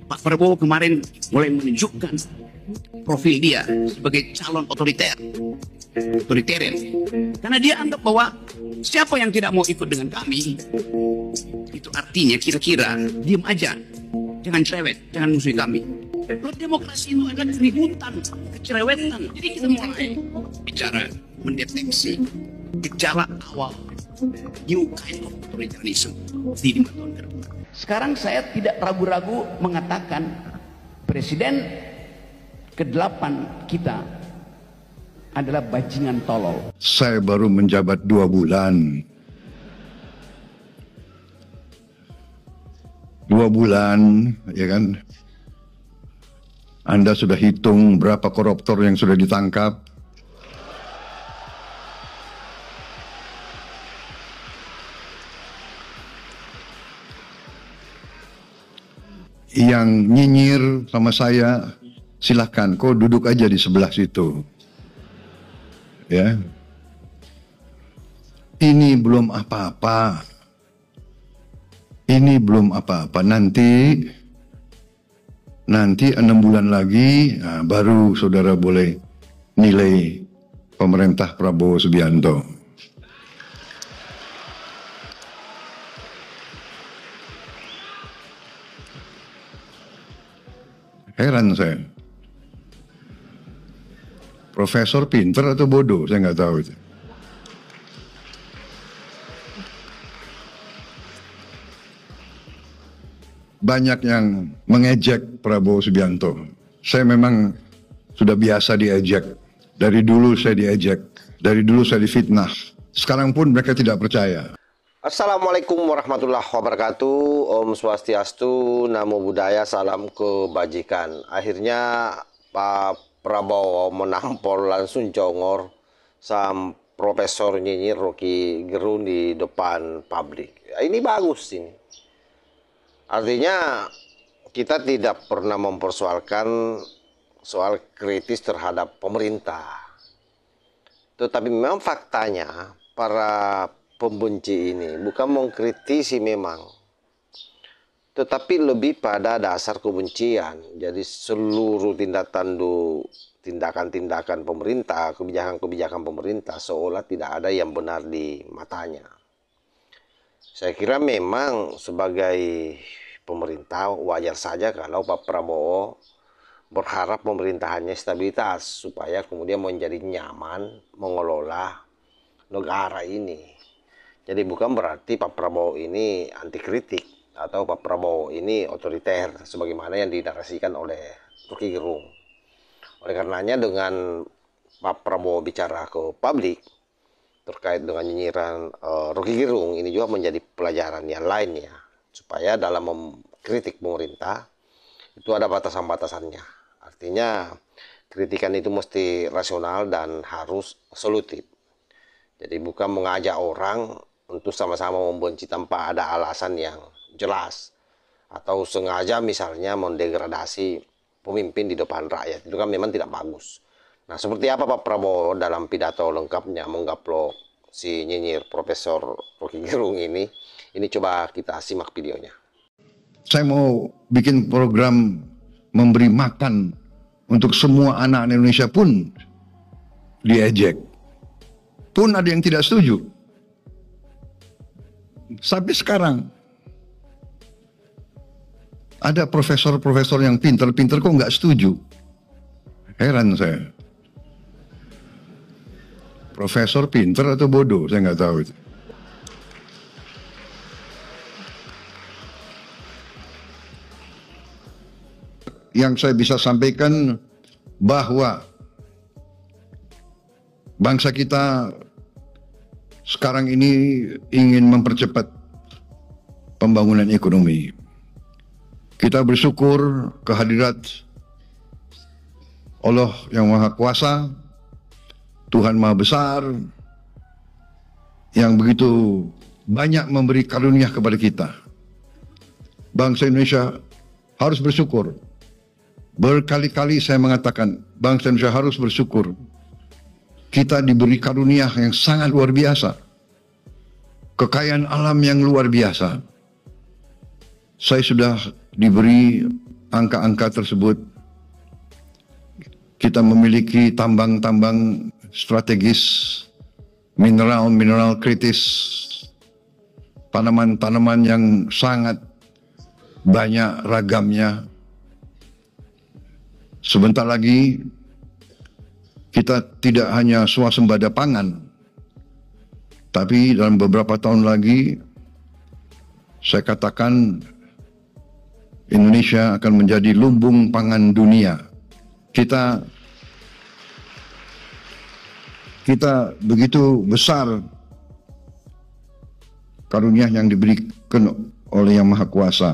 Pak Prabowo kemarin mulai menunjukkan profil dia sebagai calon otoritarian, karena dia anggap bahwa siapa yang tidak mau ikut dengan kami, itu artinya kira-kira diam aja, jangan cerewet, jangan musuhi kami. Kalau demokrasi itu adalah keributan, kecerewetan. Jadi kita mulai bicara mendeteksi gejala awal new kind of authoritarianism di 5 tahun ke depan. Sekarang saya tidak ragu-ragu mengatakan presiden ke-8 kita adalah bajingan tolol. Saya baru menjabat 2 bulan. 2 bulan, ya kan? Anda sudah hitung berapa koruptor yang sudah ditangkap? Yang nyinyir sama saya, silahkan, kau duduk aja di sebelah situ. Ya, ini belum apa-apa. Ini belum apa-apa. Nanti 6 bulan lagi, baru saudara boleh nilai pemerintah Prabowo Subianto. Heran saya. Profesor pinter atau bodoh, saya nggak tahu itu. Banyak yang mengejek Prabowo Subianto. Saya memang sudah biasa diejek. Dari dulu saya diejek. Dari dulu saya difitnah. Sekarang pun mereka tidak percaya. Assalamualaikum warahmatullahi wabarakatuh. Om Swastiastu, Namo Buddhaya, salam kebajikan. Akhirnya Pak Prabowo menampol langsung congor sama Profesor Nyinyir Rocky Gerung di depan publik. Ini bagus ini. Artinya kita tidak pernah mempersoalkan soal kritis terhadap pemerintah. Tetapi memang faktanya para pembenci ini bukan mengkritisi memang, tetapi lebih pada dasar kebencian. Jadi seluruh tindakan-tindakan pemerintah, kebijakan-kebijakan pemerintah seolah tidak ada yang benar di matanya. Saya kira memang sebagai pemerintah wajar saja kalau Pak Prabowo berharap pemerintahannya stabilitas supaya kemudian menjadi nyaman mengelola negara ini. Jadi bukan berarti Pak Prabowo ini anti kritik atau Pak Prabowo ini otoriter sebagaimana yang dinarasikan oleh Rocky Gerung. Oleh karenanya dengan Pak Prabowo bicara ke publik terkait dengan nyinyiran Rocky Gerung, ini juga menjadi pelajaran yang lainnya, supaya dalam mengkritik pemerintah itu ada batasan-batasannya. Artinya kritikan itu mesti rasional dan harus solutif. Jadi bukan mengajak orang untuk sama-sama membenci tanpa ada alasan yang jelas, atau sengaja misalnya mendegradasi pemimpin di depan rakyat. Itu kan memang tidak bagus. Nah, seperti apa Pak Prabowo dalam pidato lengkapnya menggaplok si nyinyir Profesor Rocky Gerung ini coba kita simak videonya. Saya mau bikin program memberi makan untuk semua anak Indonesia pun diejek. Pun ada yang tidak setuju. Sampai sekarang ada profesor-profesor yang pinter-pinter kok nggak setuju. Heran saya. Profesor pinter atau bodoh, saya nggak tahu itu. Yang saya bisa sampaikan bahwa bangsa kita sekarang ini ingin mempercepat pembangunan ekonomi. Kita bersyukur kehadirat Allah yang Maha Kuasa, Tuhan Maha Besar, yang begitu banyak memberi karunia kepada kita. Bangsa Indonesia harus bersyukur. Berkali-kali saya mengatakan, bangsa Indonesia harus bersyukur. Kita diberi karunia yang sangat luar biasa. Kekayaan alam yang luar biasa. Saya sudah diberi angka-angka tersebut, kita memiliki tambang-tambang strategis, mineral-mineral kritis, tanaman-tanaman yang sangat banyak ragamnya. Sebentar lagi kita tidak hanya swasembada pangan, tapi dalam beberapa tahun lagi saya katakan Indonesia akan menjadi lumbung pangan dunia. Kita begitu besar karunia yang diberikan oleh Yang Maha Kuasa.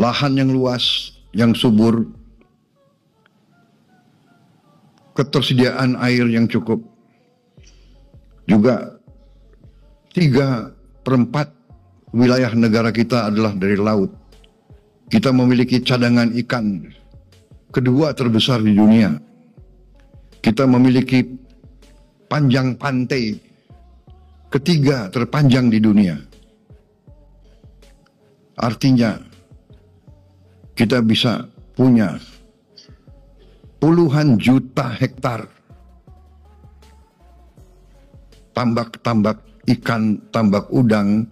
Lahan yang luas, yang subur, ketersediaan air yang cukup, juga 3/4 wilayah negara kita adalah dari laut. Kita memiliki cadangan ikan kedua terbesar di dunia. Kita memiliki panjang pantai ketiga terpanjang di dunia. Artinya kita bisa punya puluhan juta hektar tambak-tambak ikan, tambak udang,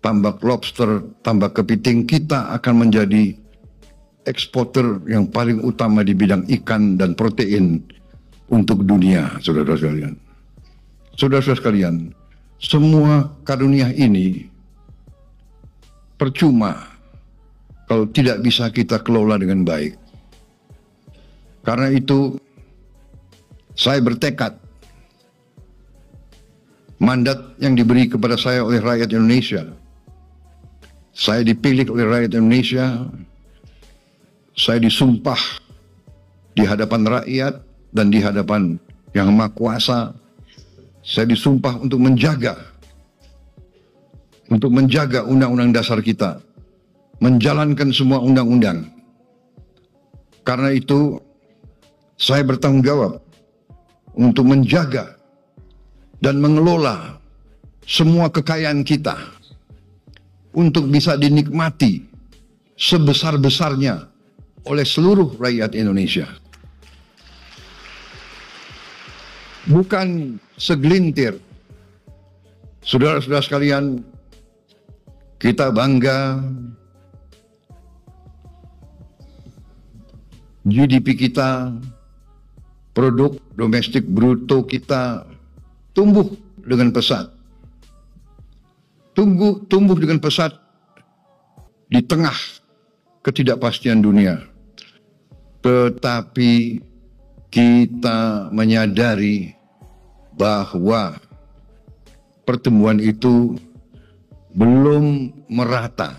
tambak lobster, tambak kepiting. Kita akan menjadi eksporter yang paling utama di bidang ikan dan protein untuk dunia, saudara-saudara sekalian. Saudara-saudara sekalian, semua karunia ini percuma kalau tidak bisa kita kelola dengan baik. Karena itu, saya bertekad mandat yang diberi kepada saya oleh rakyat Indonesia. Saya dipilih oleh rakyat Indonesia. Saya disumpah di hadapan rakyat dan di hadapan Yang Maha Kuasa. Saya disumpah untuk menjaga undang-undang dasar kita, menjalankan semua undang-undang. Karena itu, saya bertanggung jawab untuk menjaga dan mengelola semua kekayaan kita untuk bisa dinikmati sebesar-besarnya oleh seluruh rakyat Indonesia. Bukan segelintir. Saudara-saudara sekalian, kita bangga GDP kita, produk domestik bruto kita tumbuh dengan pesat. Tumbuh dengan pesat di tengah ketidakpastian dunia. Tetapi kita menyadari bahwa pertumbuhan itu belum merata.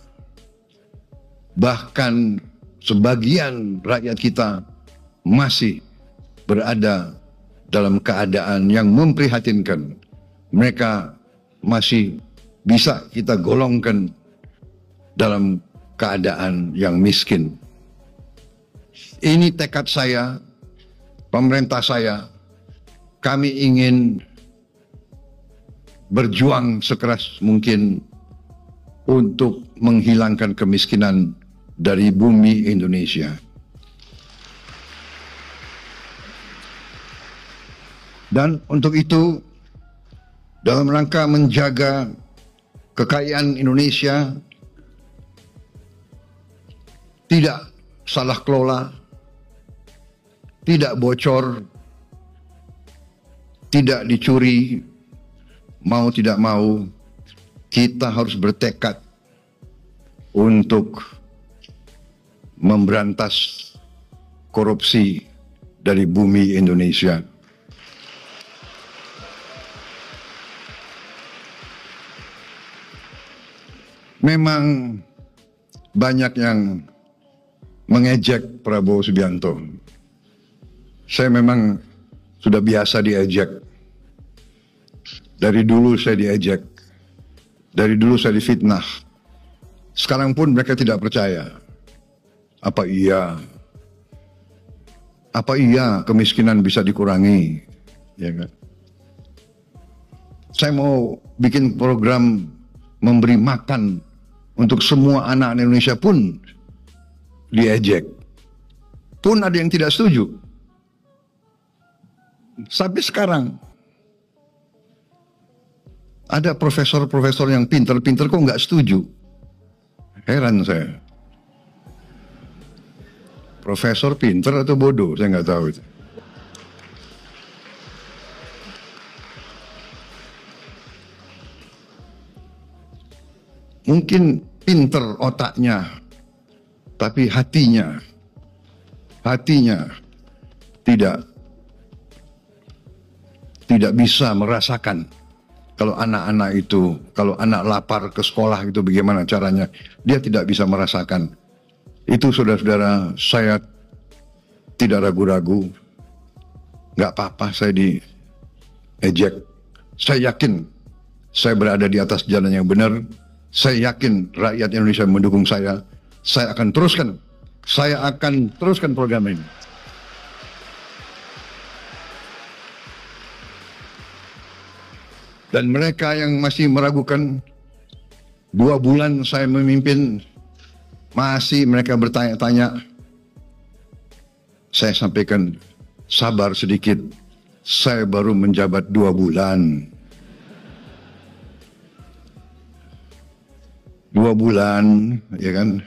Bahkan sebagian rakyat kita masih berada dalam keadaan yang memprihatinkan. Mereka masih bisa kita golongkan dalam keadaan yang miskin. Ini tekad saya, pemerintah saya. Kami ingin berjuang sekeras mungkin untuk menghilangkan kemiskinan dari bumi Indonesia. Dan untuk itu, dalam rangka menjaga kekayaan Indonesia tidak salah kelola, tidak bocor, tidak dicuri, mau tidak mau, kita harus bertekad untuk memberantas korupsi dari bumi Indonesia. Memang banyak yang mengejek Prabowo Subianto. Saya memang sudah biasa diejek. Dari dulu saya diejek. Dari dulu saya difitnah. Sekarang pun mereka tidak percaya. Apa iya kemiskinan bisa dikurangi? Ya kan? Saya mau bikin program memberi makan untuk semua anak Indonesia pun diejek. Pun ada yang tidak setuju. Sampai sekarang ada profesor-profesor yang pinter-pinter kok nggak setuju. Heran saya. Profesor pinter atau bodoh, saya nggak tahu itu. Mungkin pinter otaknya, tapi hatinya tidak bisa merasakan. Kalau anak-anak itu, kalau anak lapar ke sekolah itu bagaimana caranya? Dia tidak bisa merasakan. Itu saudara-saudara, saya tidak ragu-ragu. Nggak apa-apa saya diejek. Saya yakin saya berada di atas jalan yang benar. Saya yakin rakyat Indonesia mendukung saya. Saya akan teruskan program ini. Dan mereka yang masih meragukan, 2 bulan saya memimpin, masih mereka bertanya-tanya, saya sampaikan, sabar sedikit, saya baru menjabat 2 bulan. 2 bulan, ya kan?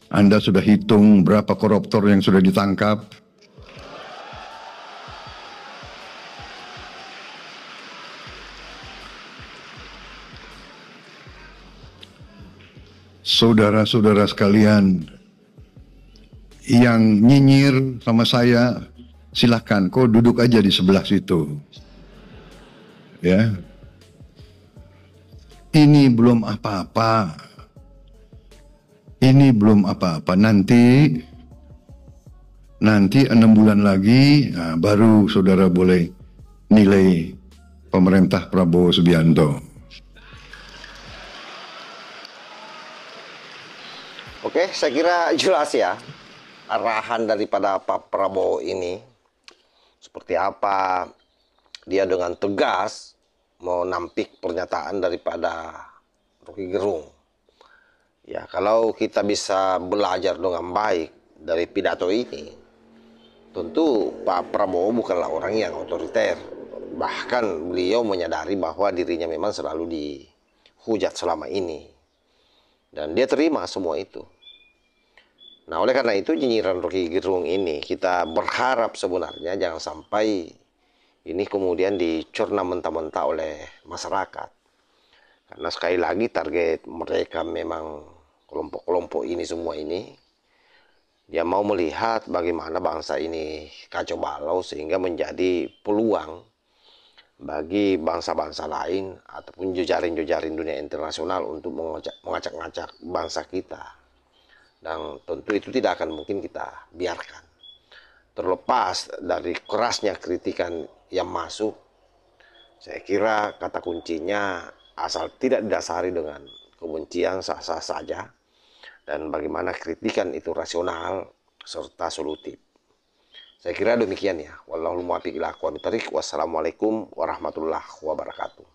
Anda sudah hitung berapa koruptor yang sudah ditangkap. Saudara-saudara sekalian yang nyinyir sama saya, silahkan, kau duduk aja di sebelah situ. Ya. Ini belum apa-apa. Ini belum apa-apa. Nanti 6 bulan lagi, nah, baru saudara boleh nilai pemerintah Prabowo Subianto. Oke, saya kira jelas ya arahan daripada Pak Prabowo ini seperti apa. Dia dengan tegas mau nampik pernyataan daripada Rocky Gerung. Ya, kalau kita bisa belajar dengan baik dari pidato ini, tentu Pak Prabowo bukanlah orang yang otoriter. Bahkan beliau menyadari bahwa dirinya memang selalu dihujat selama ini. Dan dia terima semua itu. Nah, oleh karena itu nyinyiran Rocky Gerung ini kita berharap sebenarnya jangan sampai ini kemudian dicerna mentah-mentah oleh masyarakat. Karena sekali lagi target mereka memang kelompok-kelompok ini semua ini. Dia mau melihat bagaimana bangsa ini kacau balau sehingga menjadi peluang bagi bangsa-bangsa lain ataupun jejaring-jejaring dunia internasional untuk mengacak-ngacak bangsa kita. Dan tentu itu tidak akan mungkin kita biarkan. Terlepas dari kerasnya kritikan yang masuk, saya kira kata kuncinya asal tidak didasari dengan kebencian sah-sah saja, dan bagaimana kritikan itu rasional serta solutif. Saya kira demikian ya. Wallahul muwaffiq ila aqwamit thoriq. Wassalamualaikum warahmatullahi wabarakatuh.